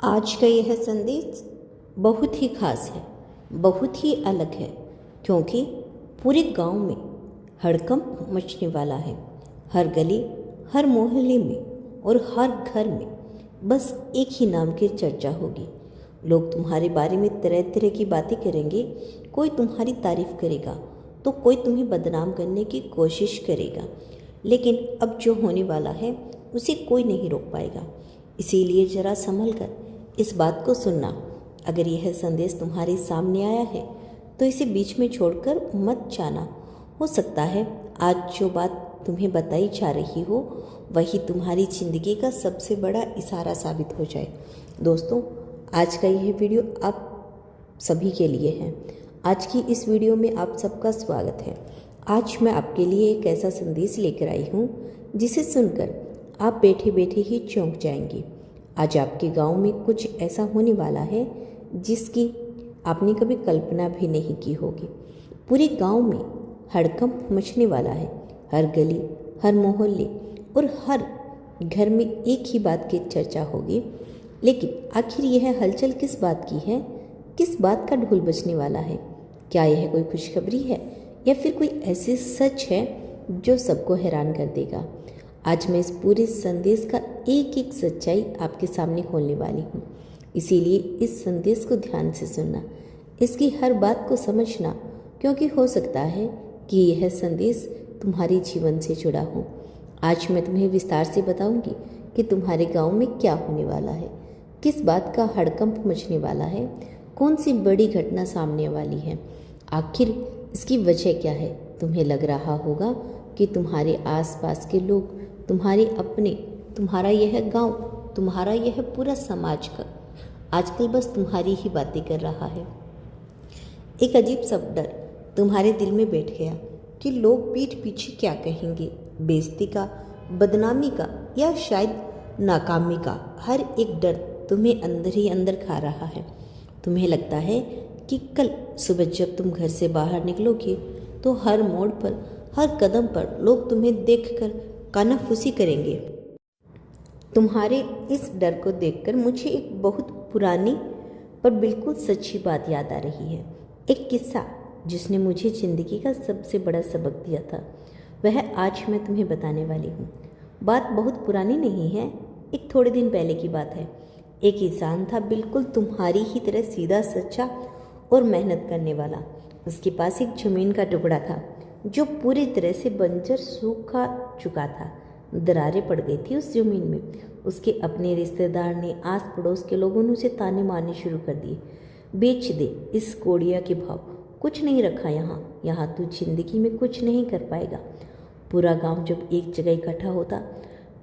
आज का यह संदेश बहुत ही खास है, बहुत ही अलग है, क्योंकि पूरे गांव में हड़कंप मचने वाला है। हर गली, हर मोहल्ले में और हर घर में बस एक ही नाम की चर्चा होगी। लोग तुम्हारे बारे में तरह तरह की बातें करेंगे। कोई तुम्हारी तारीफ करेगा तो कोई तुम्हें बदनाम करने की कोशिश करेगा, लेकिन अब जो होने वाला है उसे कोई नहीं रोक पाएगा। इसीलिए जरा संभल कर इस बात को सुनना। अगर यह संदेश तुम्हारे सामने आया है तो इसे बीच में छोड़कर मत जाना। हो सकता है आज जो बात तुम्हें बताई जा रही हो वही तुम्हारी ज़िंदगी का सबसे बड़ा इशारा साबित हो जाए। दोस्तों, आज का यह वीडियो आप सभी के लिए है। आज की इस वीडियो में आप सबका स्वागत है। आज मैं आपके लिए एक ऐसा संदेश लेकर आई हूँ जिसे सुनकर आप बैठे बैठे ही चौंक जाएंगे। आज आपके गांव में कुछ ऐसा होने वाला है जिसकी आपने कभी कल्पना भी नहीं की होगी। पूरे गांव में हड़कंप मचने वाला है। हर गली, हर मोहल्ले और हर घर में एक ही बात की चर्चा होगी। लेकिन आखिर यह हलचल किस बात की है? किस बात का ढोल बजने वाला है? क्या यह कोई खुशखबरी है या फिर कोई ऐसी सच है जो सबको हैरान कर देगा? आज मैं इस पूरे संदेश का एक एक सच्चाई आपके सामने खोलने वाली हूँ। इसीलिए इस संदेश को ध्यान से सुनना, इसकी हर बात को समझना, क्योंकि हो सकता है कि यह संदेश तुम्हारे जीवन से जुड़ा हो। आज मैं तुम्हें विस्तार से बताऊंगी कि तुम्हारे गांव में क्या होने वाला है, किस बात का हड़कंप मचने वाला है, कौन सी बड़ी घटना सामने वाली है, आखिर इसकी वजह क्या है। तुम्हें लग रहा होगा कि तुम्हारे आसपास के लोग, तुम्हारे अपने, तुम्हारा यह गांव, तुम्हारा यह पूरा समाज का आजकल बस तुम्हारी ही बातें कर रहा है। एक अजीब सा डर तुम्हारे दिल में बैठ गया कि लोग पीठ पीछे क्या कहेंगे। बेइज्जती का, बदनामी का या शायद नाकामी का हर एक डर तुम्हें अंदर ही अंदर खा रहा है। तुम्हें लगता है कि कल सुबह जब तुम घर से बाहर निकलोगे तो हर मोड़ पर, हर कदम पर लोग तुम्हें देखकर कानाफूसी करेंगे। तुम्हारे इस डर को देखकर मुझे एक बहुत पुरानी पर बिल्कुल सच्ची बात याद आ रही है। एक किस्सा जिसने मुझे ज़िंदगी का सबसे बड़ा सबक दिया था, वह आज मैं तुम्हें बताने वाली हूँ। बात बहुत पुरानी नहीं है, एक थोड़े दिन पहले की बात है। एक इंसान था, बिल्कुल तुम्हारी ही तरह सीधा, सच्चा और मेहनत करने वाला। उसके पास एक ज़मीन का टुकड़ा था जो पूरी तरह से बंजर सूखा चुका था। दरारें पड़ गई थी उस ज़मीन में। उसके अपने रिश्तेदार ने, आस पड़ोस के लोगों ने उसे ताने मारने शुरू कर दिए। बेच दे इस कोड़िया के भाव, कुछ नहीं रखा यहाँ तू जिंदगी में कुछ नहीं कर पाएगा। पूरा गांव जब एक जगह इकट्ठा होता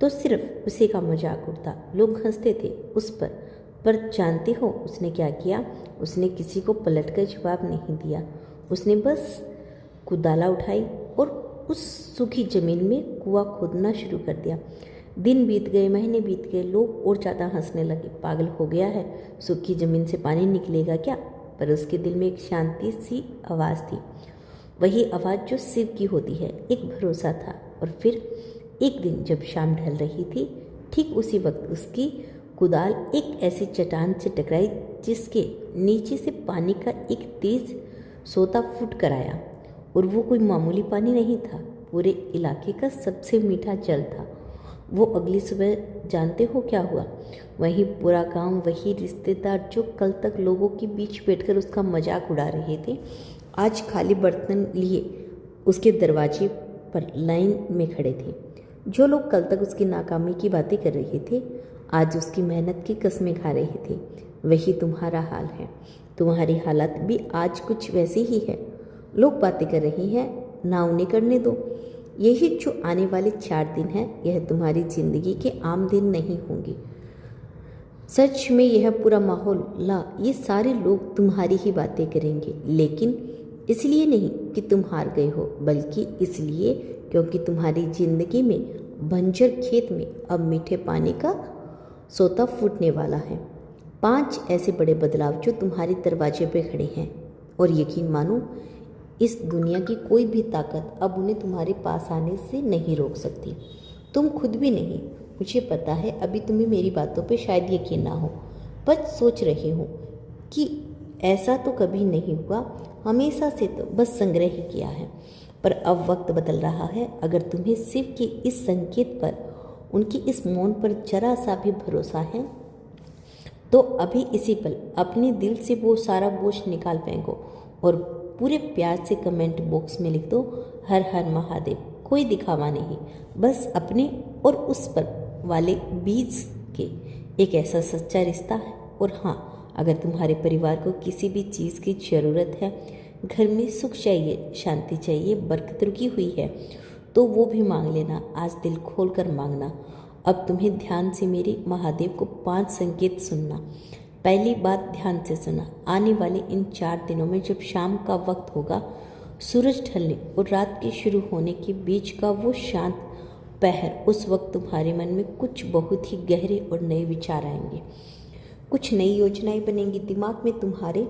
तो सिर्फ उसी का मजाक उड़ता। लोग हंसते थे उस पर जानते हो उसने क्या किया? उसने किसी को पलटकर जवाब नहीं दिया। उसने बस कुदाला उठाई और उस सूखी ज़मीन में कुआं खोदना शुरू कर दिया। दिन बीत गए, महीने बीत गए, लोग और ज़्यादा हंसने लगे। पागल हो गया है, सूखी ज़मीन से पानी निकलेगा क्या? पर उसके दिल में एक शांति सी आवाज़ थी, वही आवाज़ जो शिव की होती है। एक भरोसा था। और फिर एक दिन जब शाम ढल रही थी, ठीक उसी वक्त उसकी कुदाल एक ऐसी चट्टान से टकराई जिसके नीचे से पानी का एक तेज सोता फुट कर आया। और वो कोई मामूली पानी नहीं था, पूरे इलाके का सबसे मीठा जल था। वो अगली सुबह जानते हो क्या हुआ? वही पूरा गांव, वही रिश्तेदार जो कल तक लोगों के बीच बैठकर उसका मजाक उड़ा रहे थे, आज खाली बर्तन लिए उसके दरवाजे पर लाइन में खड़े थे। जो लोग कल तक उसकी नाकामी की बातें कर रहे थे, आज उसकी मेहनत की कस्में खा रहे थे। वही तुम्हारा हाल है। तुम्हारी हालत भी आज कुछ वैसी ही है। लोग बातें कर रहे हैं, ना उन्हें करने दो। यही जो आने वाले 4 दिन हैं, यह तुम्हारी ज़िंदगी के आम दिन नहीं होंगे। सच में यह पूरा माहौल, ये सारे लोग तुम्हारी ही बातें करेंगे, लेकिन इसलिए नहीं कि तुम हार गए हो, बल्कि इसलिए क्योंकि तुम्हारी ज़िंदगी में बंजर खेत में अब मीठे पानी का सोता फूटने वाला है। 5 ऐसे बड़े बदलाव जो तुम्हारे दरवाजे पे खड़े हैं, और यकीन मानो इस दुनिया की कोई भी ताकत अब उन्हें तुम्हारे पास आने से नहीं रोक सकती। तुम खुद भी नहीं। मुझे पता है अभी तुम्हें मेरी बातों पे शायद यकीन ना हो, बस सोच रही हूँ कि ऐसा तो कभी नहीं हुआ, हमेशा से तो बस संग्रह ही किया है। पर अब वक्त बदल रहा है। अगर तुम्हें शिव के इस संकेत पर, उनकी इस मौन पर जरा सा भी भरोसा है तो अभी इसी पल अपने दिल से वो सारा बोझ निकाल फेंको और पूरे प्यार से कमेंट बॉक्स में लिख दो, हर हर महादेव। कोई दिखावा नहीं, बस अपने और उस पर वाले बीज के एक ऐसा सच्चा रिश्ता है। और हाँ, अगर तुम्हारे परिवार को किसी भी चीज़ की ज़रूरत है, घर में सुख चाहिए, शांति चाहिए, बरकत रुकी हुई है, तो वो भी मांग लेना। आज दिल खोल कर मांगना। अब तुम्हें ध्यान से मेरे महादेव को 5 संकेत सुनना। पहली बात, ध्यान से सुना। आने वाले इन 4 दिनों में जब शाम का वक्त होगा, सूरज ढलने और रात के शुरू होने के बीच का वो शांत पहर, उस वक्त तुम्हारे मन में कुछ बहुत ही गहरे और नए विचार आएंगे। कुछ नई योजनाएं बनेंगी दिमाग में तुम्हारे।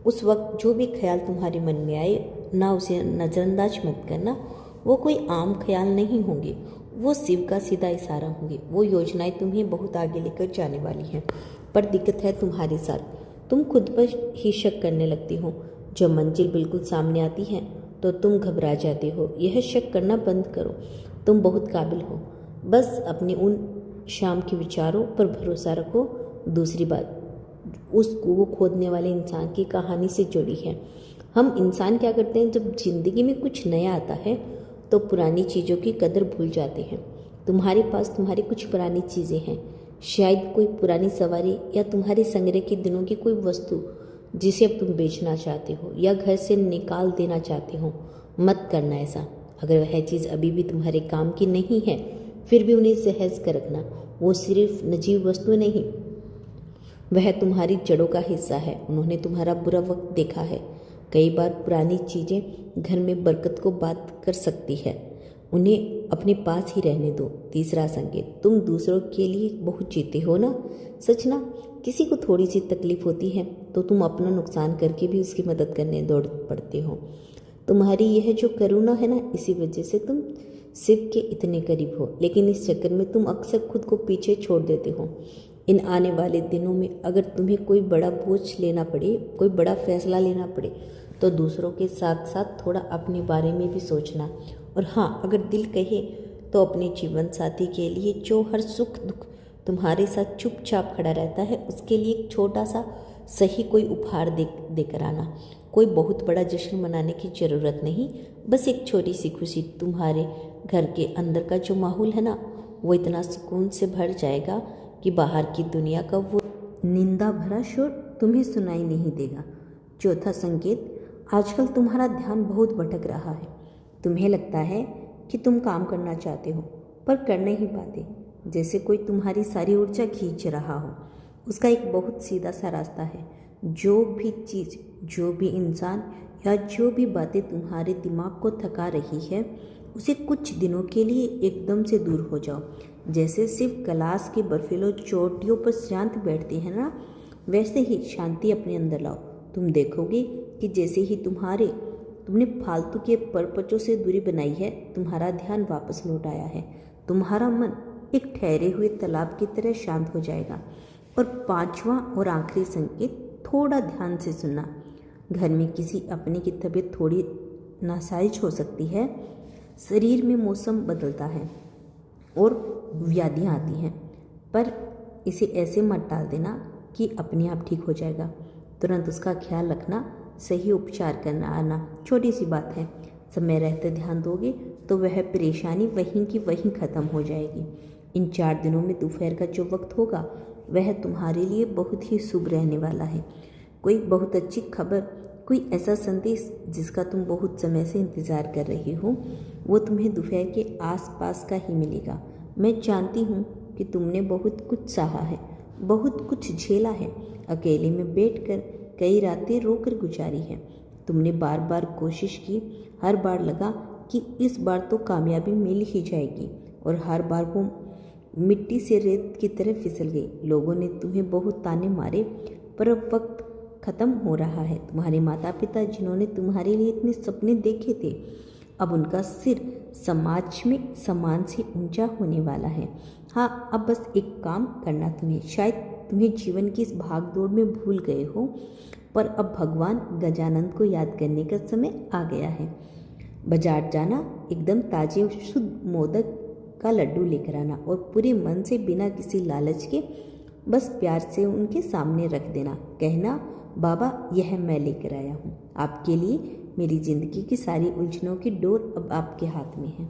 उस वक्त जो भी ख्याल तुम्हारे मन में आए ना, उसे नज़रअंदाज मत करना। वो कोई आम ख्याल नहीं होंगे, वो शिव का सीधा इशारा होंगे। वो योजनाएं तुम्हें बहुत आगे लेकर जाने वाली हैं। पर दिक्कत है तुम्हारे साथ, तुम खुद पर ही शक करने लगती हो। जब मंजिल बिल्कुल सामने आती है तो तुम घबरा जाते हो। यह शक करना बंद करो, तुम बहुत काबिल हो। बस अपने उन शाम के विचारों पर भरोसा रखो। दूसरी बात, उस कुओं खोदने वाले इंसान की कहानी से जुड़ी है। हम इंसान क्या करते हैं, जब जिंदगी में कुछ नया आता है तो पुरानी चीज़ों की कदर भूल जाते हैं। तुम्हारे पास तुम्हारी कुछ पुरानी चीज़ें हैं, शायद कोई पुरानी सवारी या तुम्हारे संग्रह के दिनों की कोई वस्तु जिसे अब तुम बेचना चाहते हो या घर से निकाल देना चाहते हो। मत करना ऐसा। अगर वह चीज़ अभी भी तुम्हारे काम की नहीं है, फिर भी उन्हें सहज कर रखना। वो सिर्फ नजीब वस्तु नहीं, वह तुम्हारी जड़ों का हिस्सा है। उन्होंने तुम्हारा बुरा वक्त देखा है। कई बार पुरानी चीज़ें घर में बरकत को बात कर सकती है, उन्हें अपने पास ही रहने दो। तीसरा संकेत, तुम दूसरों के लिए बहुत जीते हो ना। सच ना, किसी को थोड़ी सी तकलीफ होती है तो तुम अपना नुकसान करके भी उसकी मदद करने दौड़ पड़ते हो। तुम्हारी यह जो करुणा है ना, इसी वजह से तुम शिव के इतने करीब हो। लेकिन इस चक्कर में तुम अक्सर खुद को पीछे छोड़ देते हो। इन आने वाले दिनों में अगर तुम्हें कोई बड़ा बोझ लेना पड़े, कोई बड़ा फैसला लेना पड़े, तो दूसरों के साथ साथ थोड़ा अपने बारे में भी सोचना। और हाँ, अगर दिल कहे तो अपने जीवन साथी के लिए जो हर सुख दुख तुम्हारे साथ चुपचाप खड़ा रहता है, उसके लिए एक छोटा सा सही कोई उपहार देकर आना। कोई बहुत बड़ा जश्न मनाने की ज़रूरत नहीं, बस एक छोटी सी खुशी। तुम्हारे घर के अंदर का जो माहौल है ना, वो इतना सुकून से भर जाएगा कि बाहर की दुनिया का वो निंदा भरा शोर तुम्हें सुनाई नहीं देगा। चौथा संकेत, आजकल तुम्हारा ध्यान बहुत भटक रहा है। तुम्हें लगता है कि तुम काम करना चाहते हो पर कर नहीं पाते, जैसे कोई तुम्हारी सारी ऊर्जा खींच रहा हो। उसका एक बहुत सीधा सा रास्ता है। जो भी चीज़, जो भी इंसान या जो भी बातें तुम्हारे दिमाग को थका रही है, उसे कुछ दिनों के लिए एकदम से दूर हो जाओ। जैसे सिर्फ कैलाश के बर्फीली चोटियों पर शांत बैठते हैं ना, वैसे ही शांति अपने अंदर लाओ। तुम देखोगे कि जैसे ही तुमने फालतू के परपचों से दूरी बनाई है, तुम्हारा ध्यान वापस लौट आया है। तुम्हारा मन एक ठहरे हुए तालाब की तरह शांत हो जाएगा। और 5वां और आखिरी संकेत, थोड़ा ध्यान से सुनना। घर में किसी अपने की तबीयत थोड़ी नासाइज हो सकती है, शरीर में मौसम बदलता है और व्याधियाँ आती हैं, पर इसे ऐसे मत टाल देना कि अपने आप ठीक हो जाएगा। तुरंत उसका ख्याल रखना, सही उपचार करना आना। छोटी सी बात है, समय रहते ध्यान दोगे तो वह परेशानी वहीं की वहीं ख़त्म हो जाएगी। इन 4 दिनों में दोपहर का जो वक्त होगा, वह तुम्हारे लिए बहुत ही शुभ रहने वाला है। कोई बहुत अच्छी खबर, कोई ऐसा संदेश जिसका तुम बहुत समय से इंतज़ार कर रहे हो, वो तुम्हें दोपहर के आसपास का ही मिलेगा। मैं जानती हूँ कि तुमने बहुत कुछ सहा है, बहुत कुछ झेला है, अकेले में बैठकर कई रातें रोकर गुजारी है। तुमने बार बार कोशिश की, हर बार लगा कि इस बार तो कामयाबी मिल ही जाएगी, और हर बार वो मिट्टी से रेत की तरह फिसल गई। लोगों ने तुम्हें बहुत ताने मारे, पर अब वक्त ख़त्म हो रहा है। तुम्हारे माता पिता जिन्होंने तुम्हारे लिए इतने सपने देखे थे, अब उनका सिर समाज में सम्मान से ऊंचा होने वाला है। हाँ, अब बस एक काम करना तुम्हें, शायद तुम्हें जीवन की इस भागदौड़ में भूल गए हो, पर अब भगवान गजानन को याद करने का समय आ गया है। बाजार जाना, एकदम ताजे और शुद्ध मोदक का लड्डू लेकर आना और पूरे मन से बिना किसी लालच के बस प्यार से उनके सामने रख देना। कहना, बाबा यह मैं लेकर आया हूँ आपके लिए। मेरी ज़िंदगी की सारी उलझनों की डोर अब आपके हाथ में है।